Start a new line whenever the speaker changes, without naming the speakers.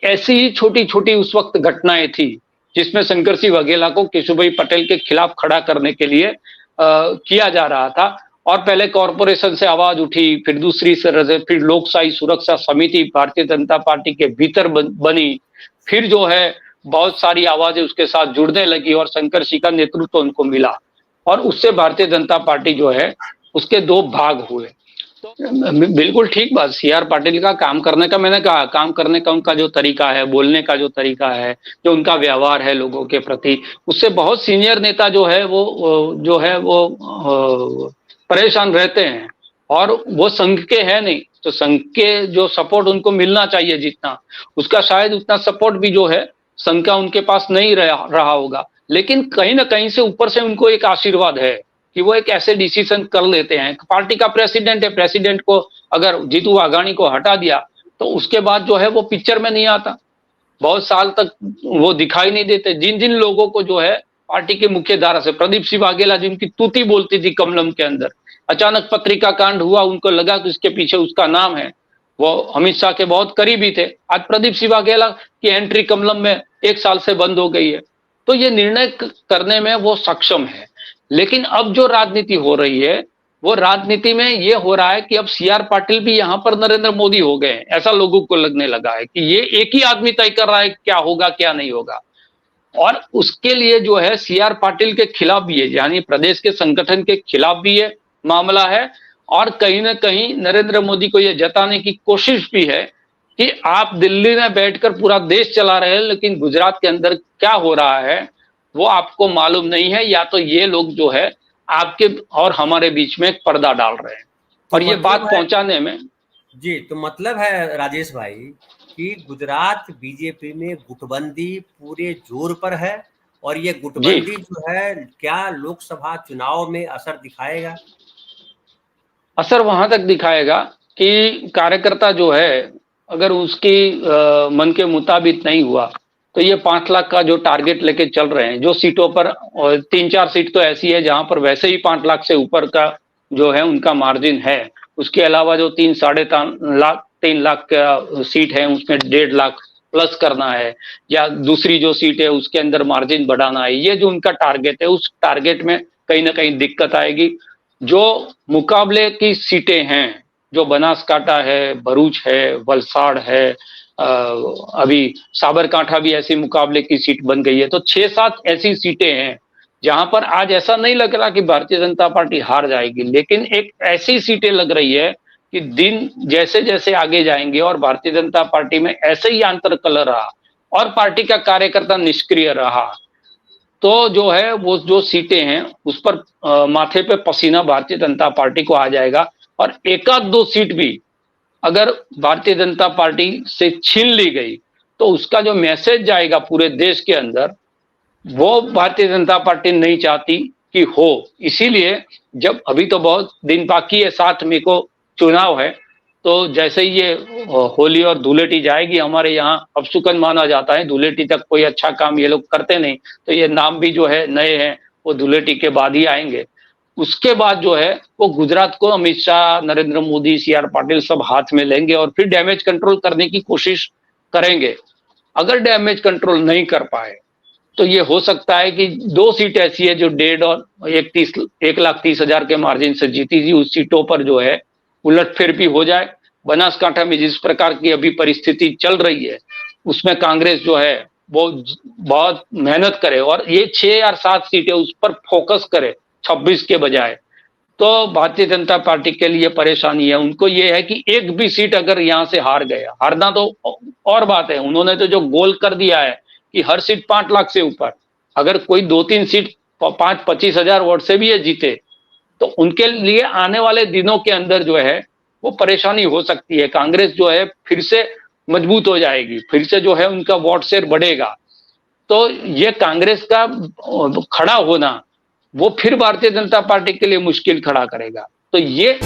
ऐसी ही छोटी छोटी उस वक्त घटनाएं थी जिसमें शंकर सिंह वाघेला को केशुभाई पटेल के खिलाफ खड़ा करने के लिए किया जा रहा था। और पहले कॉरपोरेशन से आवाज उठी, फिर दूसरी से फिर लोकशाही सुरक्षा समिति भारतीय जनता पार्टी के भीतर बनी, फिर जो है बहुत सारी आवाजें उसके साथ जुड़ने लगी और शंकर सिंह का नेतृत्व उनको मिला और उससे भारतीय जनता पार्टी जो है उसके दो भाग हुए। तो बिल्कुल ठीक बात, सी आर पाटिल का काम करने का, मैंने कहा काम करने का उनका जो तरीका है, बोलने का जो तरीका है, जो उनका व्यवहार है लोगों के प्रति, उससे बहुत सीनियर नेता जो है वो परेशान रहते हैं। और वो संघ के है नहीं, तो संघ के जो सपोर्ट उनको मिलना चाहिए जितना, उसका शायद उतना सपोर्ट भी जो है संघ का उनके पास नहीं रहा होगा। लेकिन कहीं ना कहीं से ऊपर से उनको एक आशीर्वाद है कि वो एक ऐसे डिसीजन कर लेते हैं। पार्टी का प्रेसिडेंट है, प्रेसिडेंट को अगर जीतू वाघानी को हटा दिया तो उसके बाद जो है वो पिक्चर में नहीं आता, बहुत साल तक वो दिखाई नहीं देते। जिन जिन लोगों को जो है पार्टी के मुख्य धारा से, प्रदीप सिंह वाघेला जिनकी तूती बोलती थी कमलम के अंदर, अचानक पत्रिका कांड हुआ, उनको लगा कि इसके पीछे उसका नाम है, वो अमित शाह के बहुत करीबी थे। आज प्रदीप सिंह वाघेला की एंट्री कमलम में 1 साल से बंद हो गई है, तो ये निर्णय करने में वो सक्षम है। लेकिन अब जो राजनीति हो रही है, वो राजनीति में ये हो रहा है कि अब सी आर पाटिल भी यहां पर नरेंद्र मोदी हो गए हैं, ऐसा लोगों को लगने लगा है कि ये एक ही आदमी तय कर रहा है क्या होगा क्या नहीं होगा। और उसके लिए जो है सी आर पाटिल के खिलाफ भी है, यानी प्रदेश के संगठन के खिलाफ भी ये मामला है। और कहीं ना कहीं नरेंद्र मोदी को यह जताने की कोशिश भी है कि आप दिल्ली में बैठकर पूरा देश चला रहे हैं, लेकिन गुजरात के अंदर क्या हो रहा है वो आपको मालूम नहीं है, या तो ये लोग जो है आपके और हमारे बीच में एक पर्दा डाल रहे हैं।
तो
और ये बात पहुंचाने में
जी, तो मतलब है राजेश भाई कि गुजरात बीजेपी में गुटबंदी पूरे जोर पर है और ये गुटबंदी जो है क्या लोकसभा चुनाव में असर दिखाएगा?
असर वहां तक दिखाएगा कि कार्यकर्ता जो है अगर उसकी मन के मुताबिक नहीं हुआ तो ये 5 लाख का जो टारगेट लेके चल रहे हैं, जो सीटों पर 3-4 सीट तो ऐसी है जहां पर वैसे ही 5 लाख से ऊपर का जो है उनका मार्जिन है। उसके अलावा जो 3 लाख का सीट है उसमें 1.5 लाख प्लस करना है, या दूसरी जो सीट है उसके अंदर मार्जिन बढ़ाना है। ये जो उनका टारगेट है, उस टारगेट में कहीं ना कहीं दिक्कत आएगी। जो मुकाबले की सीटें हैं, जो बनासकांठा है, भरूच है, वलसाड़ है, अभी साबरकांठा भी ऐसी मुकाबले की सीट बन गई है, तो 6-7 ऐसी सीटें हैं जहां पर आज ऐसा नहीं लग रहा कि भारतीय जनता पार्टी हार जाएगी, लेकिन एक ऐसी सीटें लग रही है कि दिन जैसे जैसे आगे जाएंगे और भारतीय जनता पार्टी में ऐसे ही आंतरकलह रहा और पार्टी का कार्यकर्ता निष्क्रिय रहा तो जो है वो जो सीटें हैं उस पर माथे पे पसीना भारतीय जनता पार्टी को आ जाएगा। और एकाध दो सीट भी अगर भारतीय जनता पार्टी से छीन ली गई तो उसका जो मैसेज जाएगा पूरे देश के अंदर, वो भारतीय जनता पार्टी नहीं चाहती कि हो। इसीलिए जब अभी तो बहुत दिन बाकी है, 7 मई को चुनाव है, तो जैसे ही ये होली और धुलेटी जाएगी, हमारे यहाँ अपशुकन माना जाता है, धुलेटी तक कोई अच्छा काम ये लोग करते नहीं, तो ये नाम भी जो है नए हैं, वो धुलेटी के बाद ही आएंगे। उसके बाद जो है वो गुजरात को अमित शाह, नरेंद्र मोदी, सी आर पाटिल सब हाथ में लेंगे और फिर डैमेज कंट्रोल करने की कोशिश करेंगे। अगर डैमेज कंट्रोल नहीं कर पाए तो ये हो सकता है कि 2 सीट ऐसी है जो 1.5 और 1,30,000 के मार्जिन से जीती थी, उस सीटों पर जो है उलटफेर भी हो जाए। बनासकांठा में जिस प्रकार की अभी परिस्थिति चल रही है उसमें कांग्रेस जो है वो बहुत मेहनत करे और ये 6 या 7 सीटें उस पर फोकस करे 26 के बजाय, तो भारतीय जनता पार्टी के लिए परेशानी है। उनको ये है कि एक भी सीट अगर यहां से हार गया, हारना तो और बात है, उन्होंने तो जो गोल कर दिया है कि हर सीट 5 लाख से ऊपर, अगर कोई 2-3 सीट 25 हजार वोट से भी ये जीते तो उनके लिए आने वाले दिनों के अंदर जो है वो परेशानी हो सकती है। कांग्रेस जो है फिर से मजबूत हो जाएगी, फिर से जो है उनका वोट शेयर बढ़ेगा, तो ये कांग्रेस का खड़ा होना वो फिर भारतीय जनता पार्टी के लिए मुश्किल खड़ा करेगा। तो ये